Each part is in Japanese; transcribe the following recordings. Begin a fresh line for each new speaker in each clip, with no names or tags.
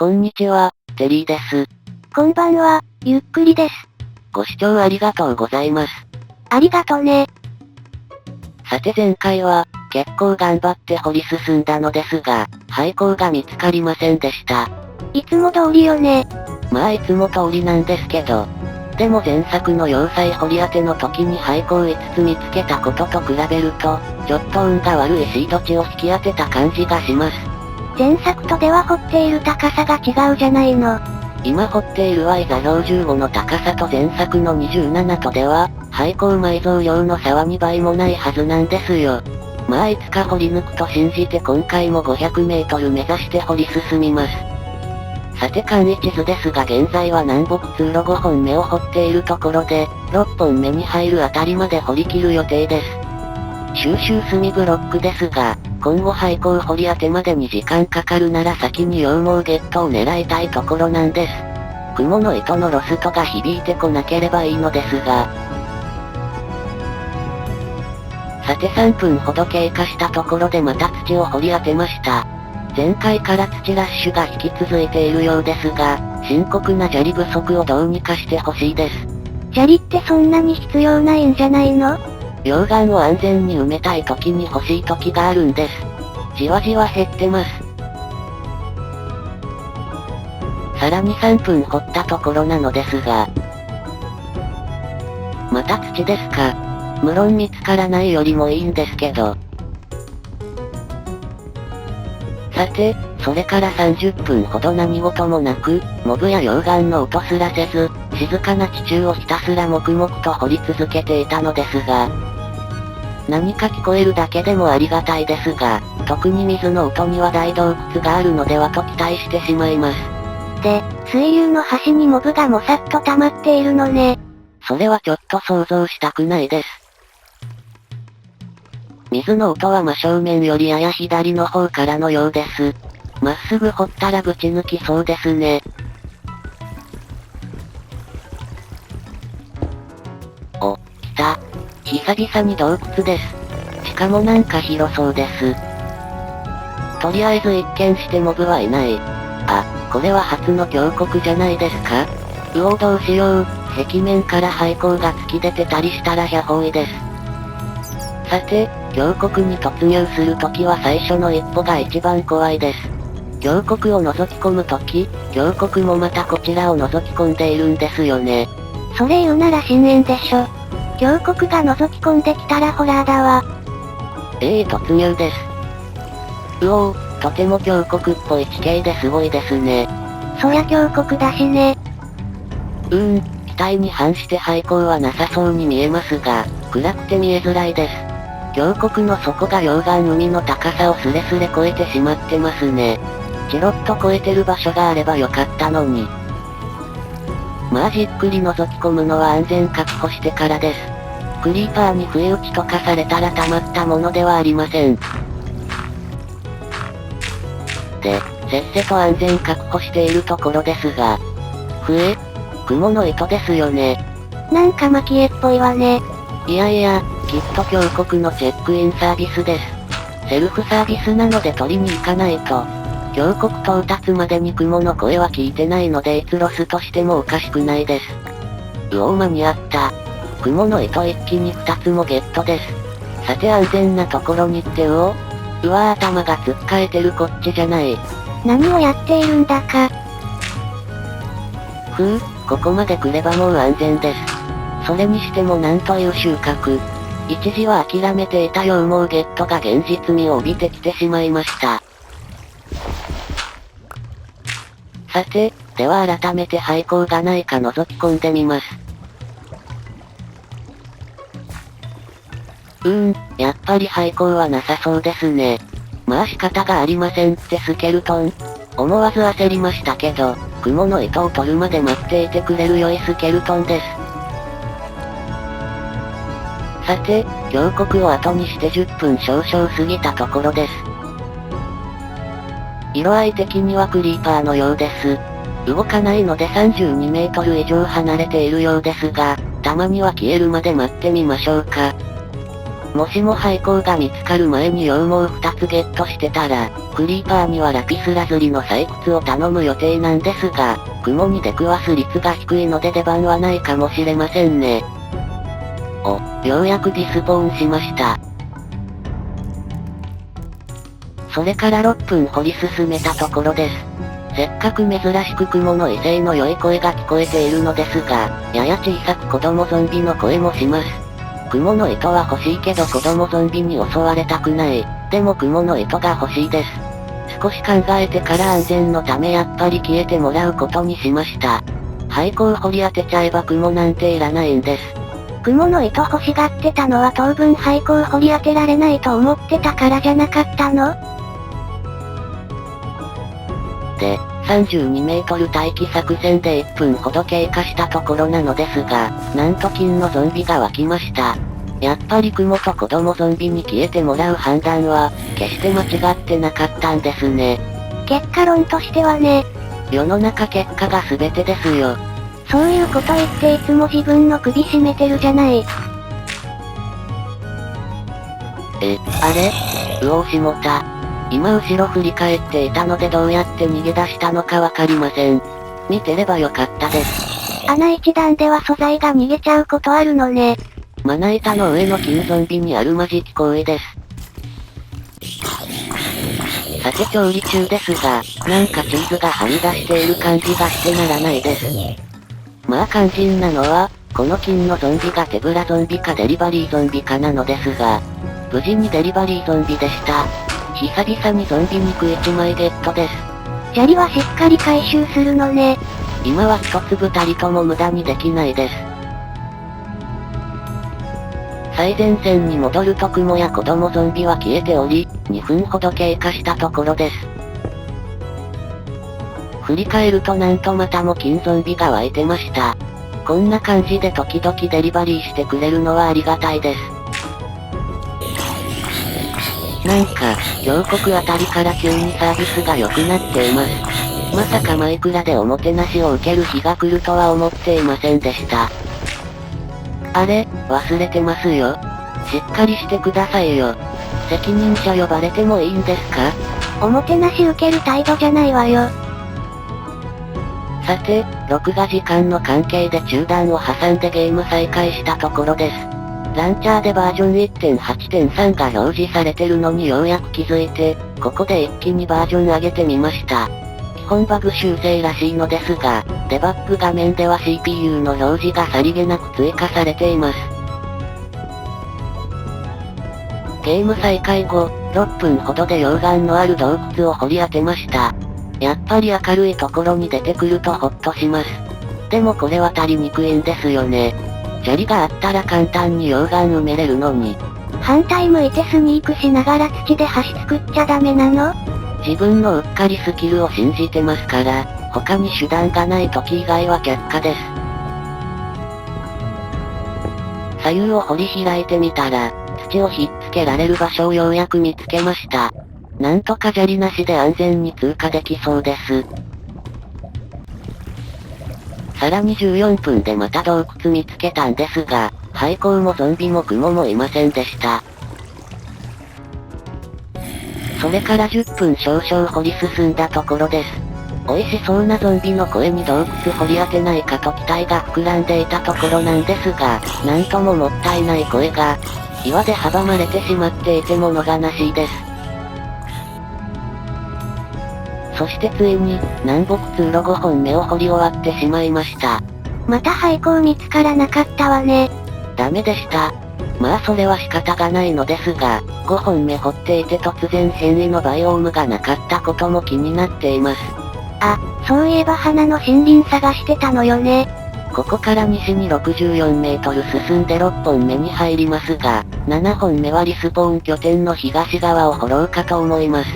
こんにちは、テリーです。
こんばんは、ゆっくりです。
ご視聴ありがとうございます。
ありがとね。
さて前回は、結構頑張って掘り進んだのですが、廃坑が見つかりませんでした。
いつも通りよね。
まあいつも通りなんですけど。でも前作の要塞掘り当ての時に廃坑5つ見つけたことと比べると、ちょっと運が悪いシード地を引き当てた感じがします。
前作とでは掘っている高さが違うじゃないの。
今掘っているは座標15の高さと前作の27とでは、廃坑埋蔵量の差は2倍もないはずなんですよ。まあいつか掘り抜くと信じて今回も500メートル目指して掘り進みます。さて簡易地図ですが現在は南北通路5本目を掘っているところで、6本目に入るあたりまで掘り切る予定です。収集済みブロックですが、今後廃坑掘り当てまでに時間かかるなら先に羊毛ゲットを狙いたいところなんです。蜘蛛の糸のロストが響いてこなければいいのですが。さて3分ほど経過したところでまた土を掘り当てました。前回から土ラッシュが引き続いているようですが、深刻な砂利不足をどうにかしてほしいです。
砂利ってそんなに必要ないんじゃないの？
溶岩を安全に埋めたい時に欲しい時があるんです。じわじわ減ってます。さらに3分掘ったところなのですが。また土ですか。無論見つからないよりもいいんですけど。さて、それから30分ほど何事もなく、モブや溶岩の音すらせず、静かな地中をひたすら黙々と掘り続けていたのですが、何か聞こえるだけでもありがたいですが、特に水の音には大洞窟があるのではと期待してしまいます。
で、水流の端にモブがもさっと溜まっているのね。
それはちょっと想像したくないです。水の音は真正面よりやや左の方からのようです。まっすぐ掘ったらぶち抜きそうですね。お、来た。久々に洞窟です。しかもなんか広そうです。とりあえず一見してモブはいない。あ、これは初の峡谷じゃないですか？うおどうしよう、壁面から廃坑が突き出てたりしたらやほいです。さて、峡谷に突入するときは最初の一歩が一番怖いです。峡谷を覗き込むとき、峡谷もまたこちらを覗き込んでいるんですよね。
それ言うなら深淵でしょ。峡谷が覗き込んできたらホラーだわ。
突入です。うおー、とても峡谷っぽい地形ですごいですね。
そりゃ峡谷だしね。
期待に反して廃坑はなさそうに見えますが、暗くて見えづらいです。峡谷の底が溶岩海の高さをスレスレ越えてしまってますね。チロッと越えてる場所があればよかったのに。まあじっくり覗き込むのは安全確保してからです。クリーパーに不意打ちとかされたらたまったものではありません。で、せっせと安全確保しているところですが。蜘蛛の糸ですよね。
なんか蒔絵っぽいわね。
いやいや、きっと峡谷のチェックインサービスです。セルフサービスなので取りに行かないと。峡谷到達までに蜘蛛の声は聞いてないのでいつロスとしてもおかしくないです。うおー間に合った。蜘蛛の糸一気に2つもゲットです。さて安全なところに行ってうわー頭がつっかえてるこっちじゃない。
何をやっているんだか。
ここまで来ればもう安全です。それにしてもなんという収穫。一時は諦めていた羊毛ゲットが現実味を帯びてきてしまいました。さて、では改めて廃坑がないか覗き込んでみます。やっぱり廃坑はなさそうですね。まあ仕方がありませんってスケルトン。思わず焦りましたけど、蜘蛛の糸を取るまで待っていてくれる良いスケルトンです。さて、峡谷を後にして10分少々過ぎたところです。色合い的にはクリーパーのようです。動かないので32メートル以上離れているようですが、たまには消えるまで待ってみましょうか。もしも廃校が見つかる前に羊毛2つゲットしてたら、クリーパーにはラピスラズリの採掘を頼む予定なんですが、雲に出くわす率が低いので出番はないかもしれませんね。ようやくディスポーンしました。それから6分掘り進めたところです。せっかく珍しく雲の威勢の良い声が聞こえているのですが、やや小さく子供ゾンビの声もします。雲の糸は欲しいけど子供ゾンビに襲われたくない。でも雲の糸が欲しいです。少し考えてから安全のためやっぱり消えてもらうことにしました。廃校掘り当てちゃえば雲なんていらないんです。
雲の糸欲しがってたのは当分廃校掘り当てられないと思ってたからじゃなかったの？
で、32メートル待機作戦で1分ほど経過したところなのですが、なんと金のゾンビが湧きました。やっぱり雲と子供ゾンビに消えてもらう判断は、決して間違ってなかったんですね。
結果論としてはね。
世の中結果が全てですよ。
そういうこと言っていつも自分の首絞めてるじゃない。
あれ？うおーしもた。今後ろ振り返っていたのでどうやって逃げ出したのかわかりません。見てればよかったです。
穴一段では素材が逃げちゃうことあるのね。
まな板の上の金ゾンビにあるまじき行為です。さて調理中ですが、なんかチーズがはみ出している感じがしてならないです。まあ肝心なのは、この金のゾンビが手ぶらゾンビかデリバリーゾンビかなのですが、無事にデリバリーゾンビでした。久々にゾンビ肉1枚ゲットです。
砂利はしっかり回収するのね。
今は一粒たりとも無駄にできないです。最前線に戻ると雲や子供ゾンビは消えており、2分ほど経過したところです。振り返るとなんとまたも金ゾンビが湧いてました。こんな感じで時々デリバリーしてくれるのはありがたいです。なんか、峡谷あたりから急にサービスが良くなっています。まさかマイクラでおもてなしを受ける日が来るとは思っていませんでした。あれ、忘れてますよ。しっかりしてくださいよ。責任者呼ばれてもいいんですか？
おもてなし受ける態度じゃないわよ。
さて、録画時間の関係で中断を挟んでゲーム再開したところです。ランチャーでバージョン 1.8.3 が表示されてるのにようやく気づいて、ここで一気にバージョン上げてみました。基本バグ修正らしいのですが、デバッグ画面では CPU の表示がさりげなく追加されています。ゲーム再開後、6分ほどで溶岩のある洞窟を掘り当てました。やっぱり明るいところに出てくるとホッとします。でもこれは足りにくいんですよね。砂利があったら簡単に溶岩埋めれるのに。
反対向いてスニークしながら土で橋作っちゃダメなの？
自分のうっかりスキルを信じてますから、他に手段がない時以外は却下です。左右を掘り開いてみたら、土をひっつけられる場所をようやく見つけました。なんとか砂利なしで安全に通過できそうです。さらに14分でまた洞窟見つけたんですが、廃校もゾンビも雲もいませんでした。それから10分少々掘り進んだところです。美味しそうなゾンビの声に洞窟掘り当てないかと期待が膨らんでいたところなんですが、なんとももったいない声が、岩で阻まれてしまっていてもの悲しいです。そしてついに、南北通路5本目を掘り終わってしまいました。
また廃校見つからなかったわね。
ダメでした。まあそれは仕方がないのですが、5本目掘っていて突然変異のバイオームがなかったことも気になっています。
あ、そういえば花の森林探してたのよね。
ここから西に64メートル進んで6本目に入りますが、7本目はリスポーン拠点の東側を掘ろうかと思います。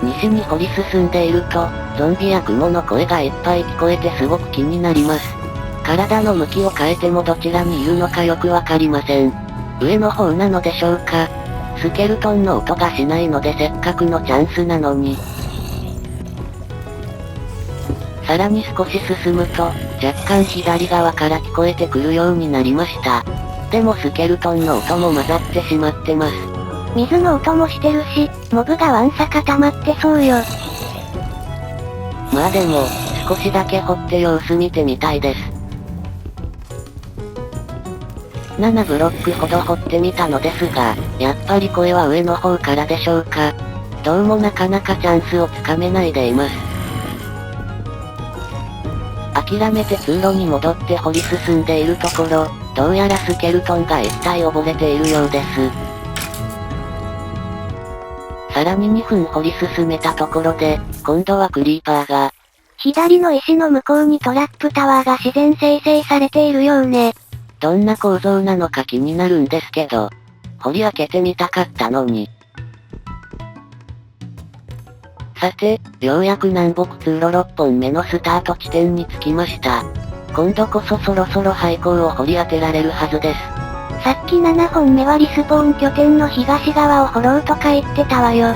西に掘り進んでいると、ゾンビや雲の声がいっぱい聞こえてすごく気になります。体の向きを変えてもどちらにいるのかよくわかりません。上の方なのでしょうか。スケルトンの音がしないのでせっかくのチャンスなのに。さらに少し進むと、若干左側から聞こえてくるようになりました。でもスケルトンの音も混ざってしまってます。
水の音もしてるし、モブがわんさか溜まってそうよ。
まあでも、少しだけ掘って様子見てみたいです。7ブロックほど掘ってみたのですが、やっぱり声は上の方からでしょうか。どうもなかなかチャンスをつかめないでいます。諦めて通路に戻って掘り進んでいるところ、どうやらスケルトンが一体溺れているようです。さらに2分掘り進めたところで、今度はクリーパーが。
左の石の向こうにトラップタワーが自然生成されているようね。
どんな構造なのか気になるんですけど、掘り開けてみたかったのに。さて、ようやく南北通路6本目のスタート地点に着きました。今度こそそろそろ廃坑を掘り当てられるはずです。
さっき7本目はリスポーン拠点の東側を掘ろうとか言ってたわよ。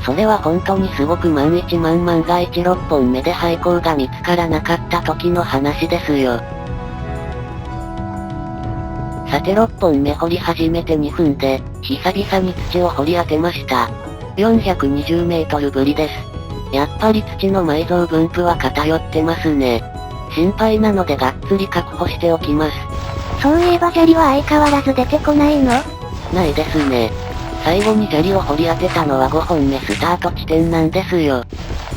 それは本当にすごく万が一6本目で廃坑が見つからなかった時の話ですよ。さて6本目掘り始めて2分で、久々に土を掘り当てました。420メートルぶりです。やっぱり土の埋蔵分布は偏ってますね。心配なのでがっつり確保しておきます。
そういえば砂利は相変わらず出てこないの？
ないですね。最後に砂利を掘り当てたのは5本目スタート地点なんですよ。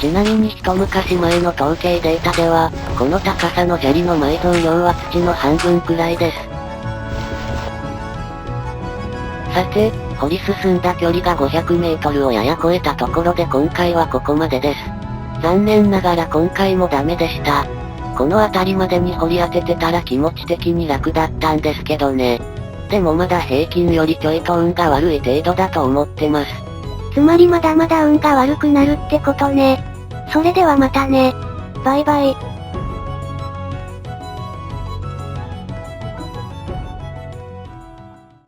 ちなみに一昔前の統計データでは、この高さの砂利の埋蔵量は土の半分くらいです。さて、掘り進んだ距離が500メートルをやや超えたところで今回はここまでです。残念ながら今回もダメでした。この辺りまでに掘り当ててたら気持ち的に楽だったんですけどね。でもまだ平均よりちょいと運が悪い程度だと思ってます。
つまりまだまだ運が悪くなるってことね。それではまたね。バイバイ。